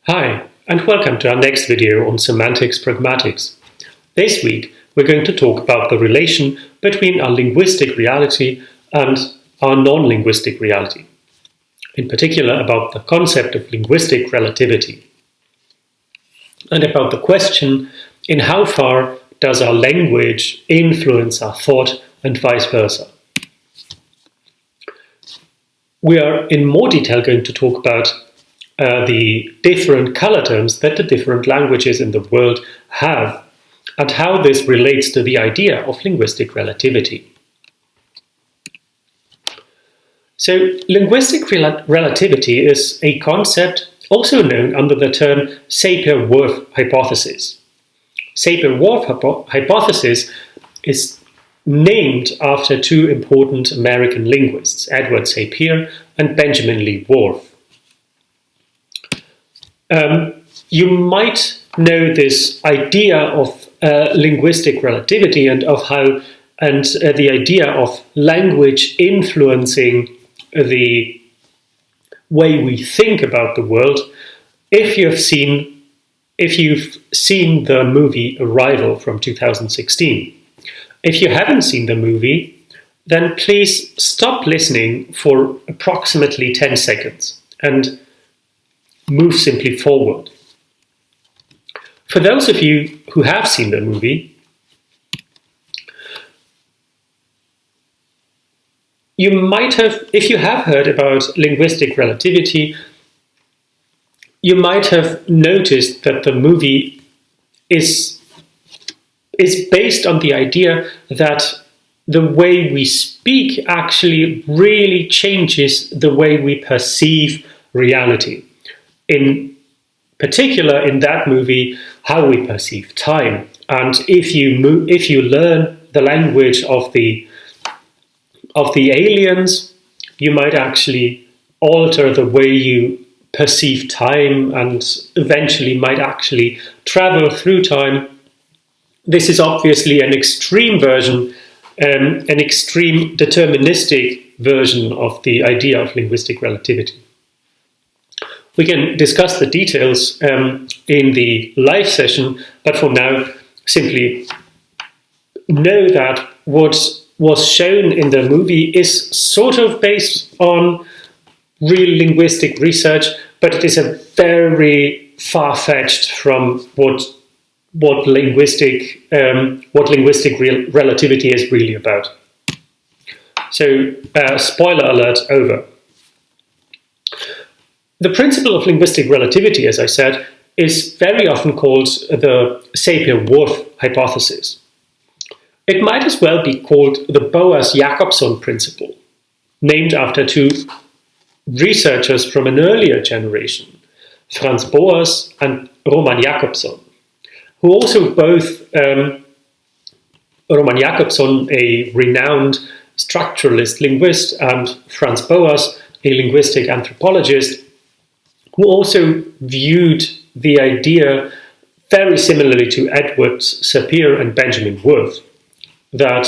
Hi, and welcome to our next video on Semantics Pragmatics. This week, we're going to talk about the relation between our linguistic reality and our non-linguistic reality. In particular, about the concept of linguistic relativity. And about the question in how far does our language influence our thought and vice versa. We are in more detail going to talk about the different color terms that the different languages in the world have and how this relates to the idea of linguistic relativity. So, linguistic relativity is a concept also known under the term Sapir-Whorf Hypothesis. Sapir-Whorf Hypothesis is named after two important American linguists, Edward Sapir and Benjamin Lee Whorf. You might know this idea of linguistic relativity and of how the idea of language influencing the way we think about the world. If you've seen the movie Arrival from 2016. If you haven't seen the movie, then please stop listening for approximately 10 seconds and move simply forward. For those of you who have seen the movie, you might have, if you have heard about linguistic relativity, you might have noticed that the movie is based on the idea that the way we speak actually really changes the way we perceive reality. In particular, in that movie, how we perceive time. And if you learn the language of the aliens, you might actually alter the way you perceive time and eventually might actually travel through time. This is obviously an extreme version, an extreme deterministic version of the idea of linguistic relativity. We can discuss the details in the live session, but for now, simply know that what was shown in the movie is sort of based on real linguistic research, but it is a very far-fetched from what linguistic relativity is really about. So, spoiler alert over. The principle of linguistic relativity, as I said, is very often called the Sapir-Whorf Hypothesis. It might as well be called the Boas-Jakobson Principle, named after two researchers from an earlier generation, Franz Boas and Roman Jakobson, who also both, Roman Jakobson, a renowned structuralist linguist, and Franz Boas, a linguistic anthropologist, who also viewed the idea very similarly to Edward Sapir and Benjamin Whorf, that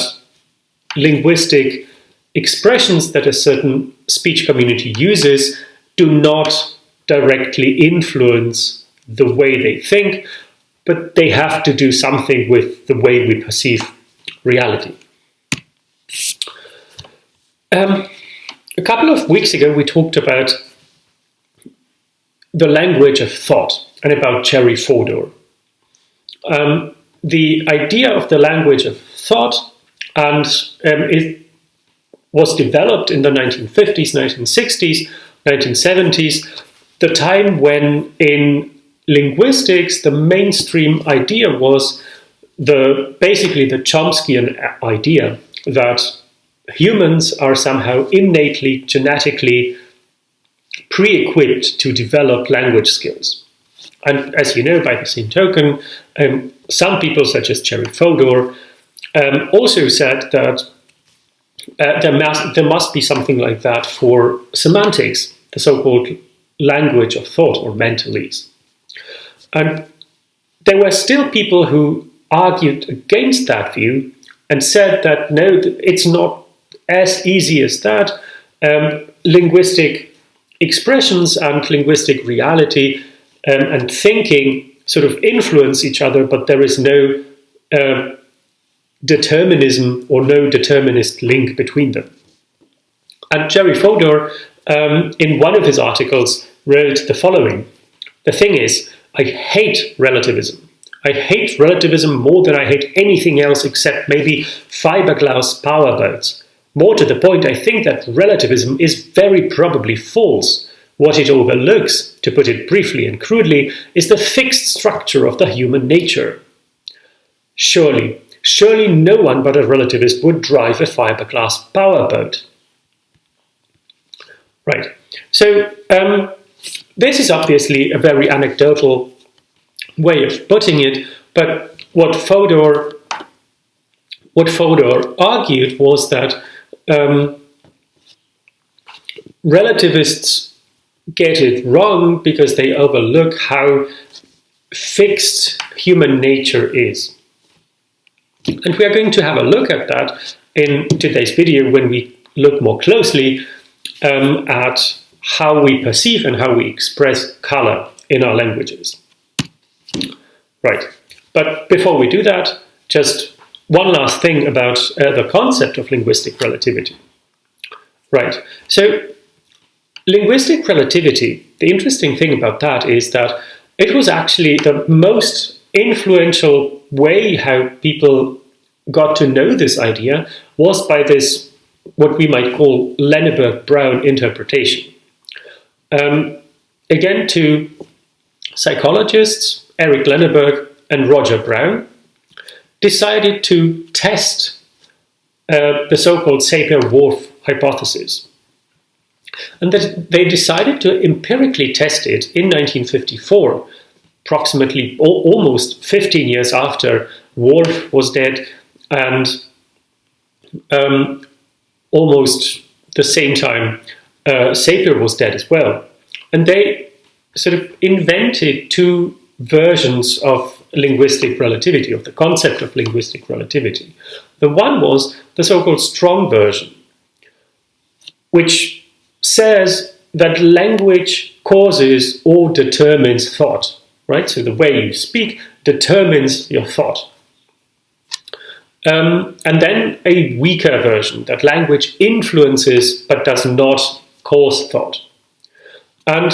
linguistic expressions that a certain speech community uses do not directly influence the way they think, but they have to do something with the way we perceive reality. A couple of weeks ago, we talked about the language of thought and about Jerry Fodor. The idea of the language of thought and it was developed in the 1950s, 1960s, 1970s, the time when in linguistics the mainstream idea was basically the Chomskyan idea that humans are somehow innately, genetically pre-equipped to develop language skills. And as you know, by the same token, some people such as Jerry Fodor also said that there must be something like that for semantics, the so-called language of thought, or Mentalese. And there were still people who argued against that view and said that no, it's not as easy as that. Linguistic expressions and linguistic reality and thinking sort of influence each other, but there is no determinism or no determinist link between them. And Jerry Fodor, in one of his articles, wrote the following: "The thing is, I hate relativism. I hate relativism more than I hate anything else except maybe fiberglass powerboats. More to the point, I think that relativism is very probably false. What it overlooks, to put it briefly and crudely, is the fixed structure of the human nature. Surely no one but a relativist would drive a fiberglass powerboat." Right. So this is obviously a very anecdotal way of putting it, but what Fodor argued was that relativists get it wrong because they overlook how fixed human nature is. And we are going to have a look at that in today's video when we look more closely at how we perceive and how we express color in our languages. Right, but before we do that, just one last thing about the concept of linguistic relativity. Right, so linguistic relativity, the interesting thing about that is that it was actually the most influential way how people got to know this idea was by this, what we might call Lenneberg-Brown interpretation. Again, two psychologists, Eric Lenneberg and Roger Brown, decided to test the so-called Sapir-Whorf Hypothesis. And that they decided to empirically test it in 1954, approximately almost 15 years after Whorf was dead, and almost the same time Sapir was dead as well. And they sort of invented two versions of linguistic relativity, of the concept of linguistic relativity. The one was the so-called strong version, which says that language causes or determines thought, right? So the way you speak determines your thought. And then a weaker version, that language influences but does not cause thought. And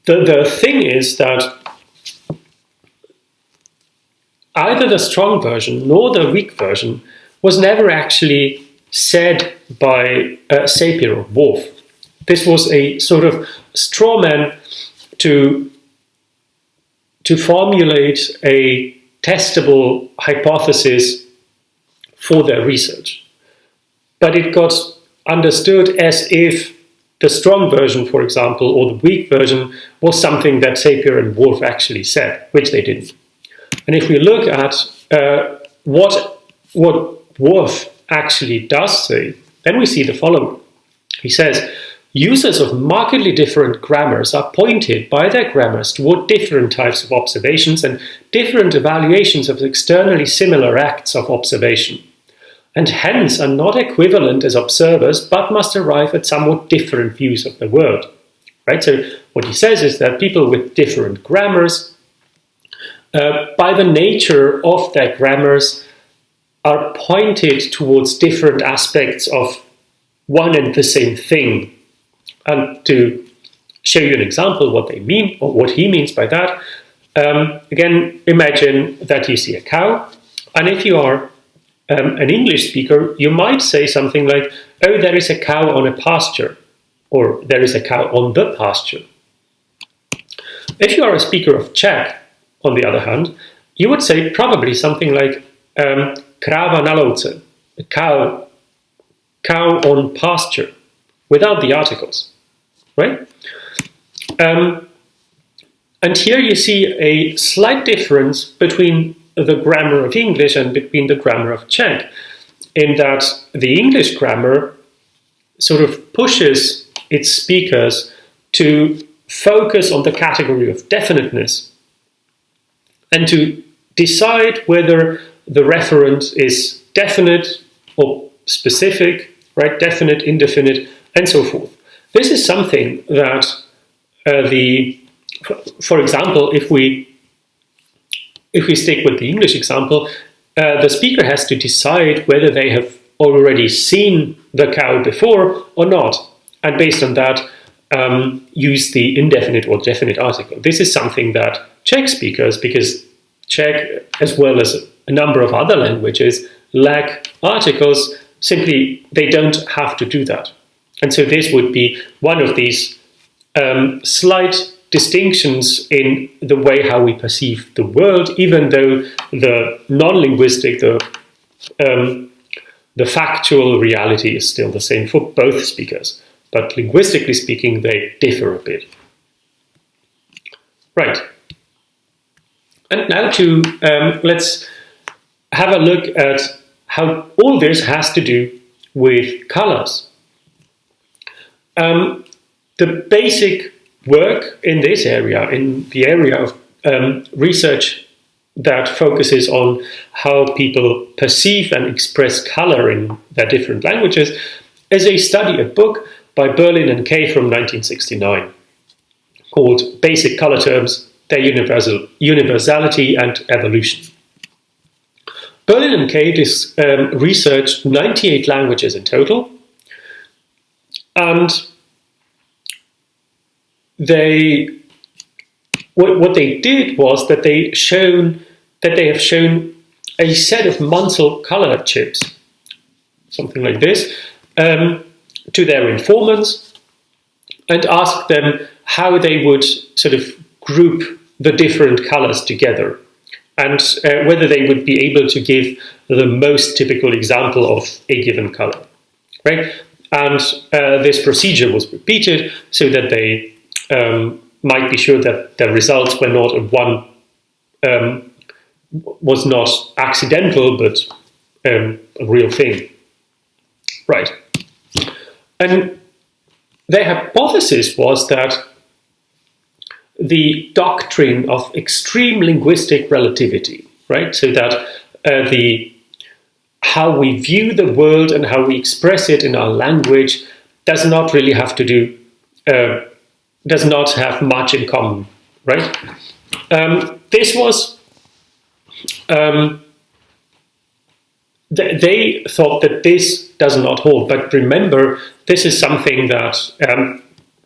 the thing is that either the strong version nor the weak version was never actually said by Sapir or Whorf. This was a sort of straw man to formulate a testable hypothesis for their research. But it got understood as if the strong version, for example, or the weak version was something that Sapir and Whorf actually said, which they didn't. And if we look at what Whorf actually does say, then we see the following. He says, users of markedly different grammars are pointed by their grammars toward different types of observations and different evaluations of externally similar acts of observation, and hence are not equivalent as observers, but must arrive at somewhat different views of the world. Right? So what he says is that people with different grammars, by the nature of their grammars, are pointed towards different aspects of one and the same thing. And to show you an example what they mean, or what he means by that, again, imagine that you see a cow, and if you are an English speaker, you might say something like, oh, there is a cow on a pasture, or there is a cow on the pasture. If you are a speaker of Czech, on the other hand, you would say probably something like krava na louce, a cow on pasture, without the articles, right? And here you see a slight difference between the grammar of English and between the grammar of Czech, in that the English grammar sort of pushes its speakers to focus on the category of definiteness and to decide whether the referent is definite or specific, right? Definite, indefinite, and so forth. This is something that for example, if we stick with the English example, the speaker has to decide whether they have already seen the cow before or not, and based on that, use the indefinite or definite article. This is something that Czech speakers, because Czech, as well as a number of other languages, lack articles. Simply, they don't have to do that. And so this would be one of these slight distinctions in the way how we perceive the world, even though the non-linguistic, the factual reality is still the same for both speakers. But linguistically speaking, they differ a bit. Right. And now let's have a look at how all this has to do with colors. The basic work in this area, in the area of research that focuses on how people perceive and express color in their different languages, is a book by Berlin and Kay from 1969 called Basic Color Terms, Their Universality and Evolution. Berlin and Kay researched 98 languages in total, and what they did was that they have shown a set of Munsell color chips, something like this, to their informants, and asked them how they would sort of group the different colors together, and whether they would be able to give the most typical example of a given color, right? And this procedure was repeated so that they might be sure that the results were not was not accidental, but a real thing, right? And their hypothesis was that the doctrine of extreme linguistic relativity, right? So that how we view the world and how we express it in our language does not really have to do, does not have much in common, right? This was, they thought that this does not hold, but remember, this is something that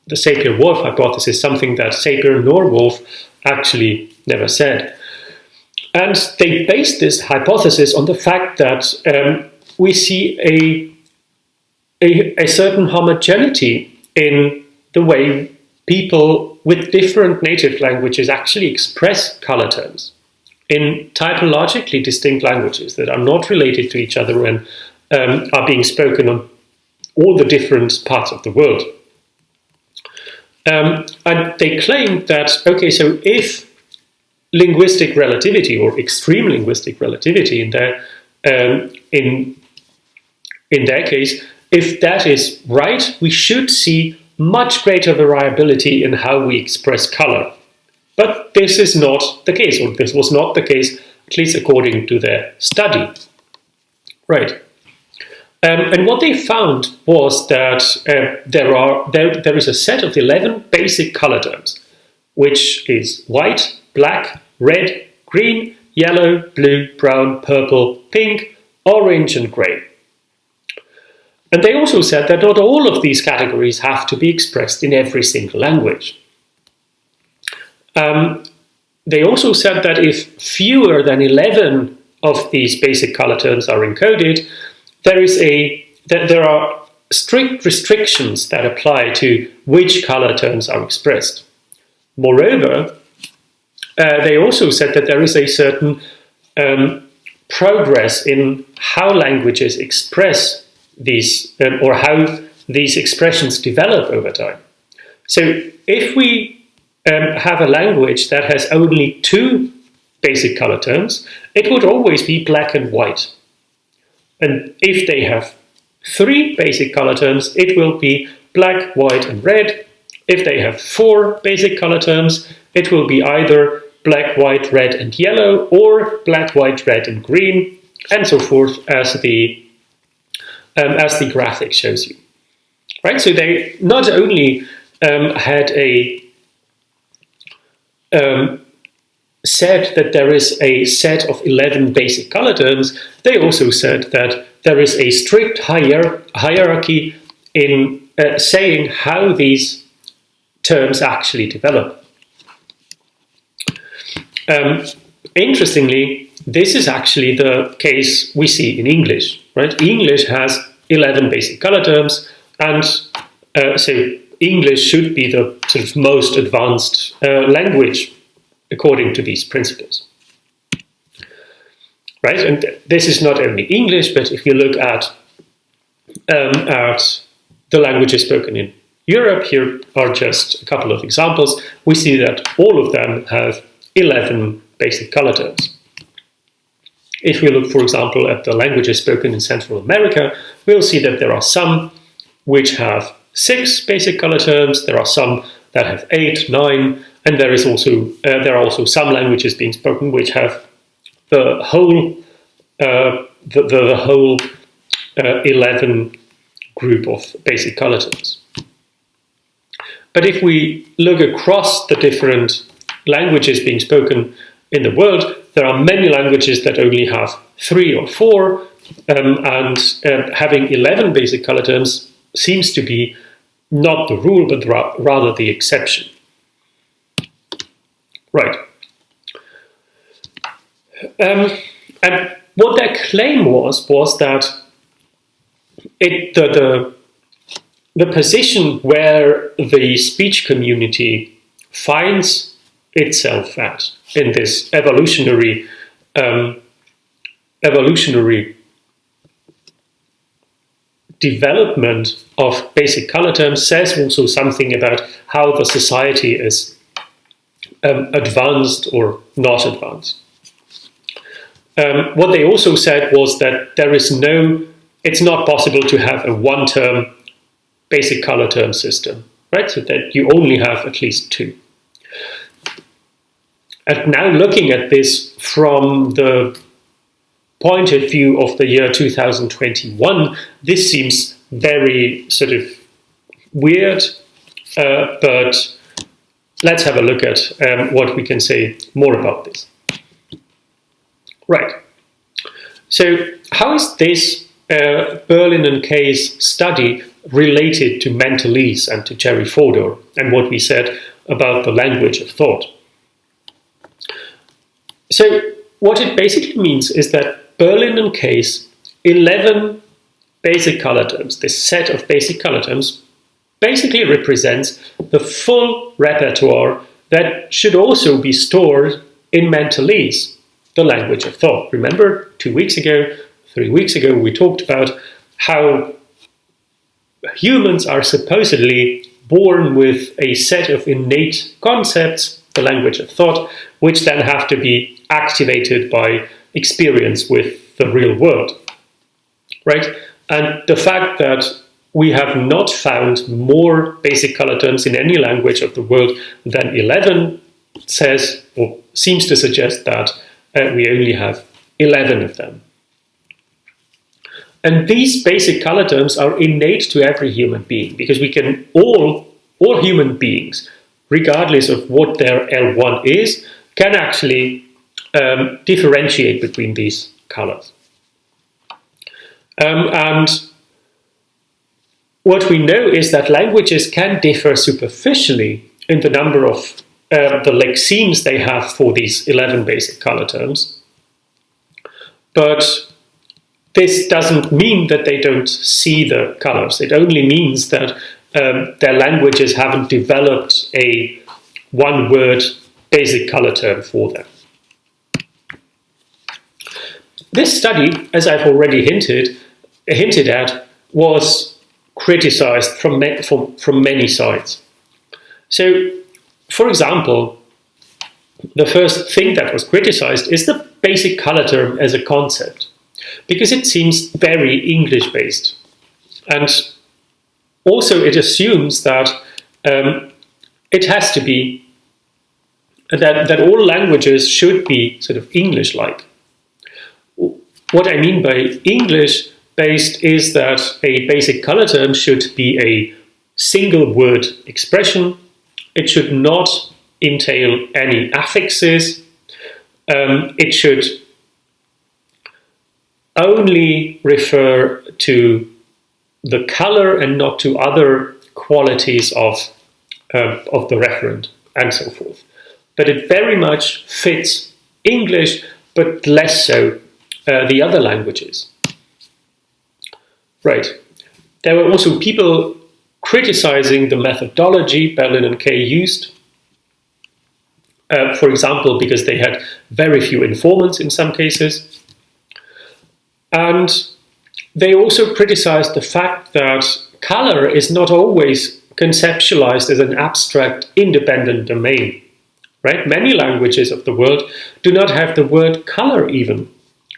the Sapir-Whorf hypothesis, something that Sapir nor Whorf actually never said. And they based this hypothesis on the fact that we see a certain homogeneity in the way people with different native languages actually express color terms in typologically distinct languages that are not related to each other and are being spoken on all the different parts of the world. And they claimed that, okay, so if linguistic relativity or extreme linguistic relativity in their case, if that is right, we should see much greater variability in how we express color. But this is not the case, or this was not the case, at least according to their study. Right. And what they found was that there is a set of 11 basic color terms, which is white, black, red, green, yellow, blue, brown, purple, pink, orange, and grey. And they also said that not all of these categories have to be expressed in every single language. They also said that if fewer than 11 of these basic color terms are encoded, there are strict restrictions that apply to which color terms are expressed. Moreover, they also said that there is a certain progress in how languages express these, or how these expressions develop over time. So if we have a language that has only 2 basic color terms, it would always be black and white. And if they have 3 basic color terms, it will be black, white, and red. If they have 4 basic color terms, it will be either black, white, red, and yellow, or black, white, red, and green, and so forth, as the graphic shows you. right? So they not only had said that there is a set of 11 basic color terms, they also said that there is a strict hierarchy in saying how these terms actually develop. Interestingly, this is actually the case we see in English, right? English has 11 basic color terms, and so English should be the sort of most advanced language according to these principles, right? And this is not only English, but if you look at the languages spoken in Europe, here are just a couple of examples. We see that all of them have 11 basic color terms. If we look, for example, at the languages spoken in Central America, we'll see that there are some which have 6 basic color terms, there are some that have 8, 9, and there are also some languages being spoken which have the whole 11 group of basic color terms. But if we look across the different languages being spoken in the world, there are many languages that only have 3 or 4, and having 11 basic color terms seems to be not the rule, but rather the exception. Right. And what their claim was that the position where the speech community finds itself at in this evolutionary development of basic color terms says also something about how the society is advanced or not advanced. What they also said was that it's not possible to have a one-term basic color term system, right? So that you only have at least 2. And now looking at this from the point of view of the year 2021, this seems very sort of weird, but let's have a look at what we can say more about this. Right. So how is this Berlin and Kay's study related to Mentalese and to Jerry Fodor and what we said about the language of thought? So what it basically means is that Berlin and Kay's 11 basic color terms, this set of basic color terms, basically represents the full repertoire that should also be stored in Mentalese, the language of thought. Remember, 3 weeks ago, we talked about how humans are supposedly born with a set of innate concepts, the language of thought, which then have to be activated by experience with the real world, right? And the fact that we have not found more basic color terms in any language of the world than 11 says, or seems to suggest that we only have 11 of them. And these basic color terms are innate to every human being, because we can all human beings, regardless of what their L1 is, can actually differentiate between these colors. And what we know is that languages can differ superficially in the number of the lexemes they have for these 11 basic color terms. But this doesn't mean that they don't see the colors. It only means that their languages haven't developed a one-word basic color term for them. This study, as I've already hinted at, was criticized from many sides. So, for example, the first thing that was criticized is the basic color term as a concept, because it seems very English-based. And also it assumes that it has to be, that all languages should be sort of English-like. What I mean by English based is that a basic color term should be a single word expression. It should not entail any affixes. It should only refer to the color and not to other qualities of the referent and so forth. But it very much fits English, but less so the other languages. Right. There were also people criticizing the methodology Berlin and Kay used. For example, because they had very few informants in some cases. And they also criticized the fact that color is not always conceptualized as an abstract, independent domain. Right? Many languages of the world do not have the word color even.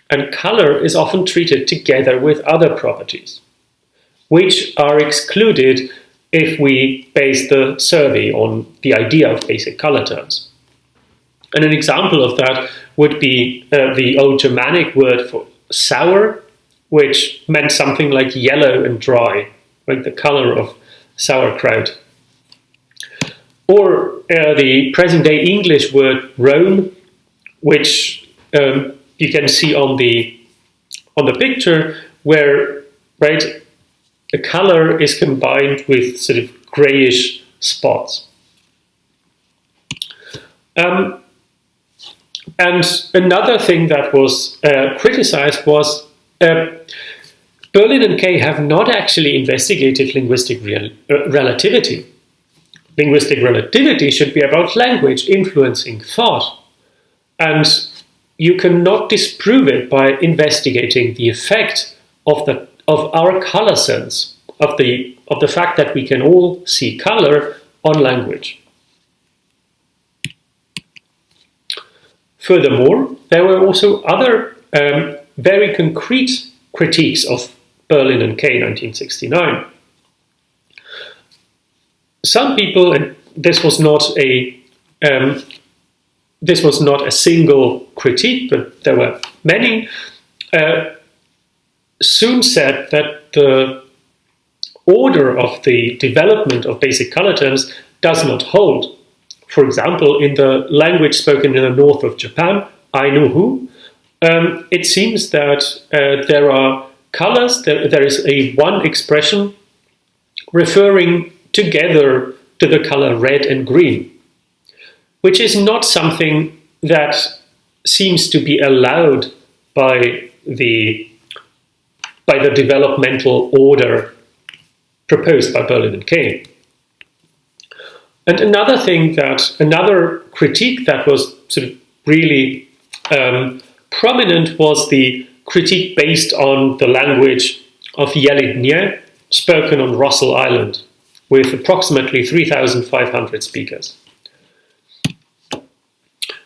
And color is often treated together with other properties, which are excluded if we base the survey on the idea of basic color terms. And an example of that would be the old Germanic word for sour, which meant something like yellow and dry, like the color of sauerkraut. Or the present-day English word Rome, which you can see on the picture, where the color is combined with sort of grayish spots. And another thing that was criticized was Berlin and Kay have not actually investigated linguistic relativity. Linguistic relativity should be about language influencing thought. And you cannot disprove it by investigating the effect of our color sense, of the fact that we can all see color on language. Furthermore, there were also other very concrete critiques of Berlin and Kay 1969. Some people, and this was not a single critique, but there were many, soon said that the order of the development of basic color terms does not hold. For example, in the language spoken in the north of Japan, Ainu, it seems that there are colors, there is one expression referring together to the color red and green, which is not something that seems to be allowed by the developmental order proposed by Berlin and Kay. And another critique that was sort of really prominent was the critique based on the language of Yelid-Nye, spoken on Russell Island, with approximately 3,500 speakers.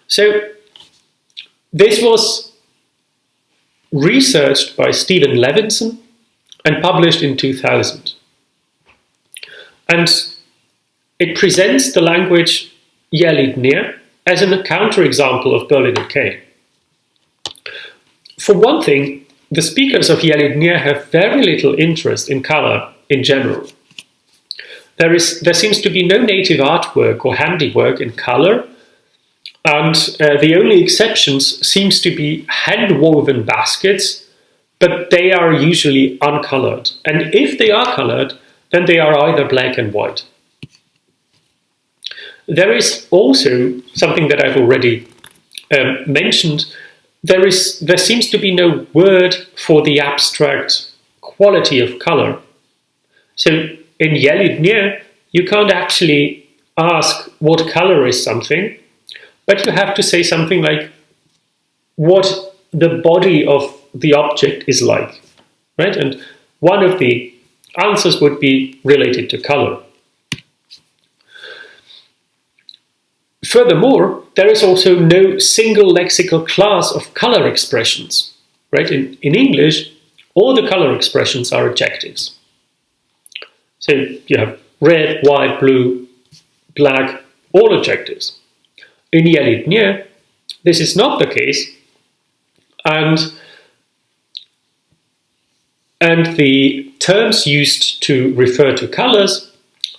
So this was researched by Stephen Levinson and published in 2000. And it presents the language Yelid-Nye as a counterexample of Berlin and Kay. For one thing, the speakers of Yelid-Nye have very little interest in color in general. There seems to be no native artwork or handiwork in color, and the only exceptions seems to be hand-woven baskets, but they are usually uncolored. And if they are colored, then they are either black and white. There is also something that I've already mentioned. There seems to be no word for the abstract quality of color. So in Yelid-Nye, you can't actually ask what color is something, but you have to say something like what the body of the object is like, right? And one of the answers would be related to color. Furthermore, there is also no single lexical class of color expressions, right? In English, all the color expressions are adjectives. So you have red, white, blue, black, all adjectives. In Yelid-Nye, this is not the case, and And the terms used to refer to colors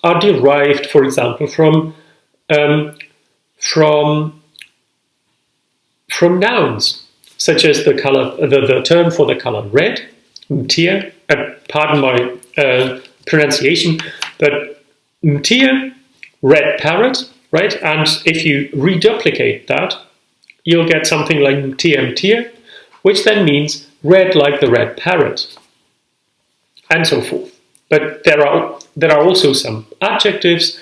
are derived, for example, from nouns, such as the term for the color red, mtier, pardon my pronunciation, but mtier, red parrot, right? And if you reduplicate that, you'll get something like mtier, which then means red like the red parrot, and so forth. But there are also some adjectives,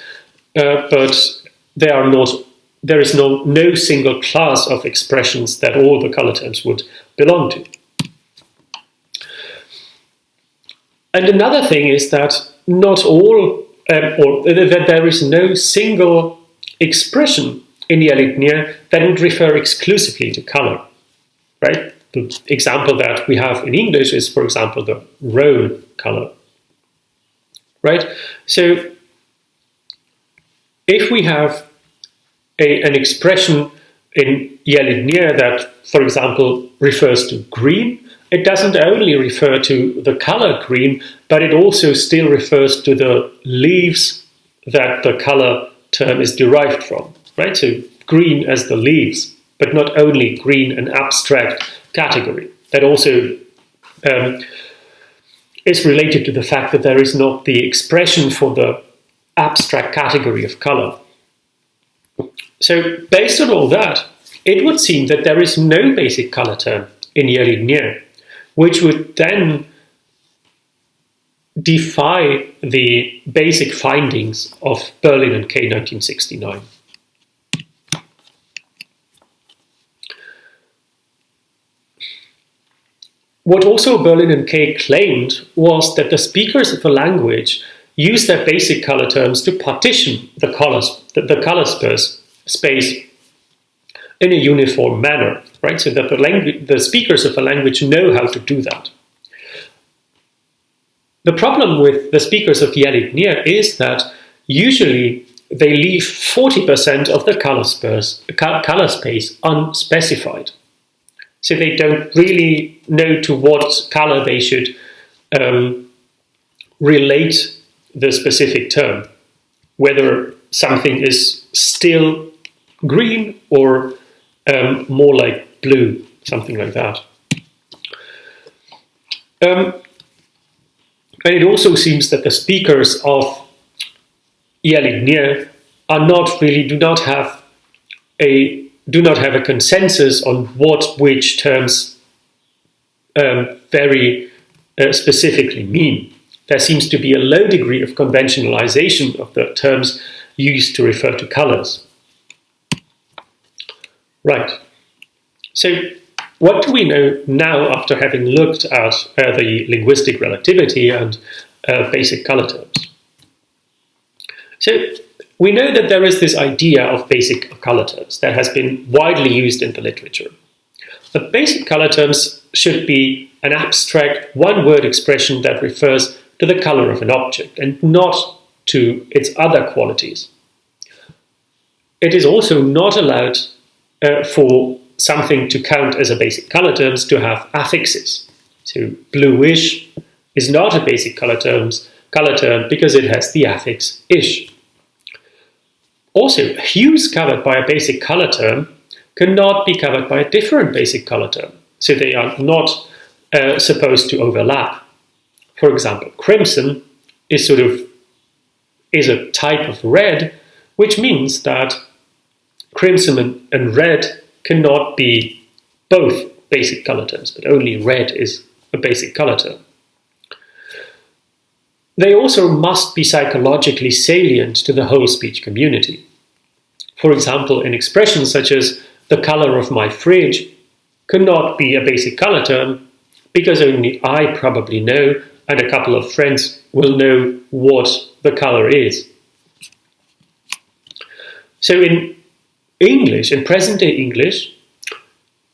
but there is no single class of expressions that all the color terms would belong to. And another thing is that not all, or that there is no single expression in Yelidnir that would refer exclusively to color, right? The example that we have in English is, for example, the roan color, right? So if we have an expression in Yelidnir that, for example, refers to green, it doesn't only refer to the color green, but it also still refers to the leaves that the color term is derived from, right? So green as the leaves, but not only green, an abstract category. That also is related to the fact that there is not the expression for the abstract category of color. So based on all that, it would seem that there is no basic color term in Yelidnir, which would then defy the basic findings of Berlin and Kay 1969. What also Berlin and Kay claimed was that the speakers of a language use their basic color terms to partition the color space in a uniform manner, right? So that the speakers of a language know how to do that. The problem with the speakers of Yelidnir is that usually they leave 40% of the color space unspecified. So they don't really know to what color they should relate the specific term, whether something is still green or more like blue, something like that. And it also seems that the speakers of Yelidnir do not have a consensus on which terms very specifically mean. There seems to be a low degree of conventionalization of the terms used to refer to colors. Right. So what do we know now after having looked at the linguistic relativity and basic color terms? So we know that there is this idea of basic color terms that has been widely used in the literature. The basic color terms should be an abstract one-word expression that refers to the color of an object and not to its other qualities. It is also not allowed for something to count as a basic color terms to have affixes. So bluish is not a basic color term because it has the affix ish. Also, hues covered by a basic color term cannot be covered by a different basic color term. So they are not supposed to overlap. For example, crimson is a type of red, which means that crimson and red cannot be both basic color terms, but only red is a basic color term. They also must be psychologically salient to the whole speech community. For example, in expressions such as the color of my fridge cannot be a basic color term because only I probably know and a couple of friends will know what the color is. So in English, in present-day English,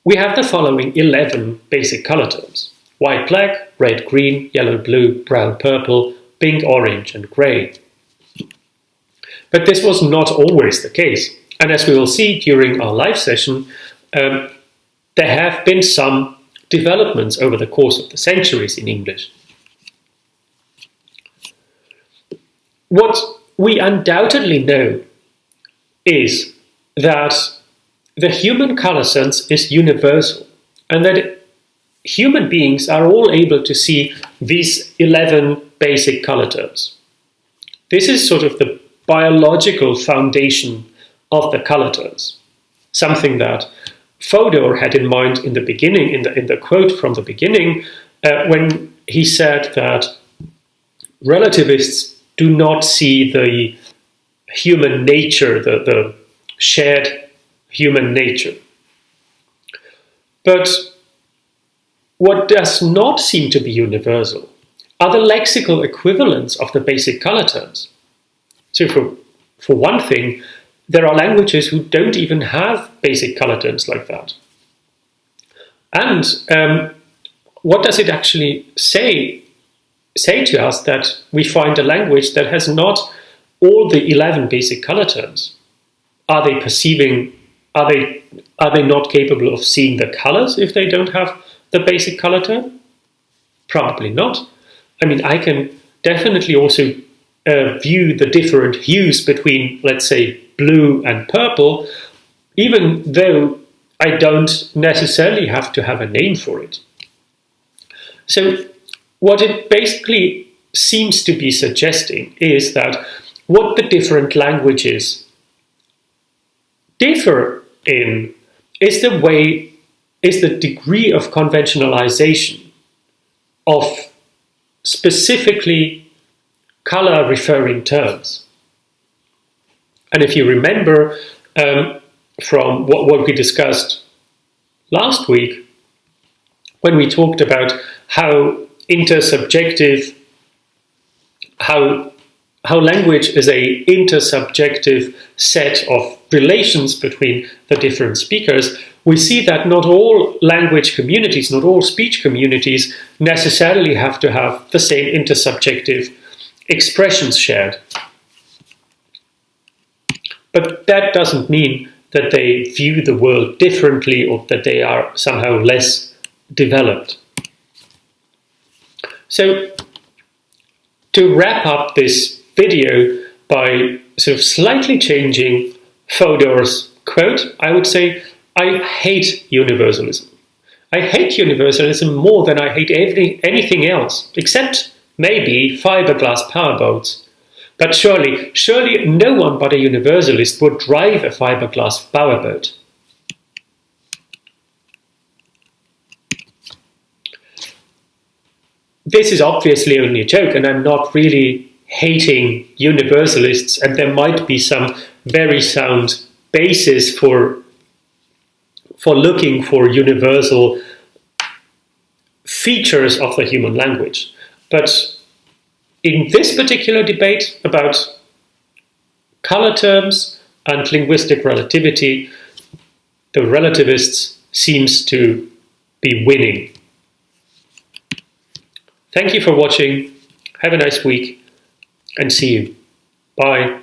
we have the following 11 basic color terms: white, black, red, green, yellow, blue, brown, purple, pink, orange, and grey. But this was not always the case. And as we will see during our live session, there have been some developments over the course of the centuries in English. what we undoubtedly know is that the human color sense is universal, and that human beings are all able to see these 11 basic color terms. This is sort of the biological foundation of the color terms, something that Fodor had in mind in the beginning, in the quote from the beginning, when he said that relativists do not see the human nature, the shared human nature. But what does not seem to be universal are the lexical equivalents of the basic color terms. So for one thing, there are languages who don't even have basic color terms like that. And what does it actually say to us that we find a language that has not all the 11 basic color terms? Are they not capable of seeing the colors if they don't have the basic color term? Probably not. I mean, I can definitely also view the different hues between, let's say, blue and purple, even though I don't necessarily have to have a name for it. So what it basically seems to be suggesting is that what the different languages differ in is the degree of conventionalization of specifically color referring terms. And if you remember from what we discussed last week, when we talked about how language is a intersubjective set of relations between the different speakers, we see that not all language communities, not all speech communities necessarily have to have the same intersubjective expressions shared. But that doesn't mean that they view the world differently or that they are somehow less developed. So, to wrap up this video by sort of slightly changing Fodor's quote, I would say, I hate universalism. I hate universalism more than I hate anything else, except maybe fiberglass powerboats. But surely no one but a universalist would drive a fiberglass powerboat. This is obviously only a joke, and I'm not really hating universalists, and there might be some very sound basis for looking for universal features of the human language. But in this particular debate about color terms and linguistic relativity, the relativists seems to be winning. Thank you for watching. Have a nice week and see you. Bye.